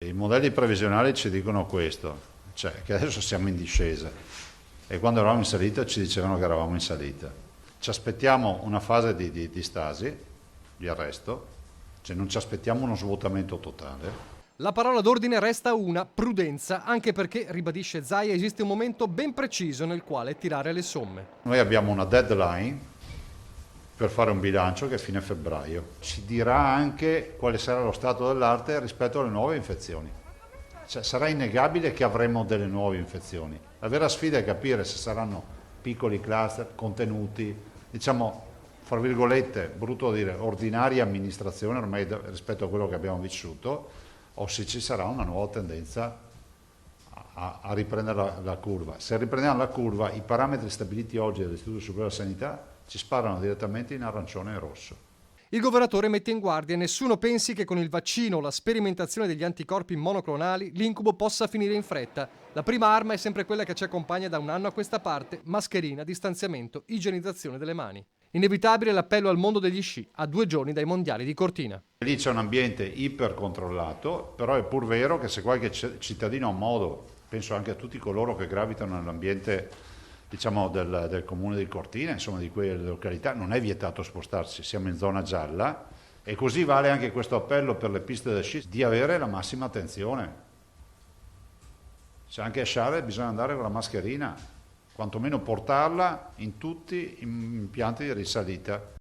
I modelli previsionali ci dicono questo, cioè che adesso siamo in discesa e quando eravamo in salita ci dicevano che eravamo in salita. Ci aspettiamo una fase di stasi, di arresto, cioè non ci aspettiamo uno svuotamento totale. La parola d'ordine resta una: prudenza, anche perché, ribadisce Zaia, esiste un momento ben preciso nel quale tirare le somme. Noi abbiamo una deadline per fare un bilancio che è fine febbraio. Ci dirà anche quale sarà lo stato dell'arte rispetto alle nuove infezioni. Cioè, sarà innegabile che avremo delle nuove infezioni. La vera sfida è capire se saranno piccoli cluster, contenuti, diciamo, fra virgolette, brutto da dire, ordinaria amministrazione ormai rispetto a quello che abbiamo vissuto, o se ci sarà una nuova tendenza a riprendere la curva. Se riprendiamo la curva, i parametri stabiliti oggi dall'Istituto Superiore della Sanità ci sparano direttamente in arancione e rosso. Il governatore mette in guardia: nessuno pensi che con il vaccino o la sperimentazione degli anticorpi monoclonali l'incubo possa finire in fretta. La prima arma è sempre quella che ci accompagna da un anno a questa parte: mascherina, distanziamento, igienizzazione delle mani. Inevitabile l'appello al mondo degli sci, a 2 giorni dai mondiali di Cortina. Lì c'è un ambiente ipercontrollato, però è pur vero che se qualche cittadino ha modo, penso anche a tutti coloro che gravitano nell'ambiente, diciamo, del comune di Cortina, insomma di quelle località, non è vietato spostarsi, siamo in zona gialla e così vale anche questo appello per le piste da sci di avere la massima attenzione. Cioè anche a sciare bisogna andare con la mascherina, quantomeno portarla in tutti gli impianti di risalita.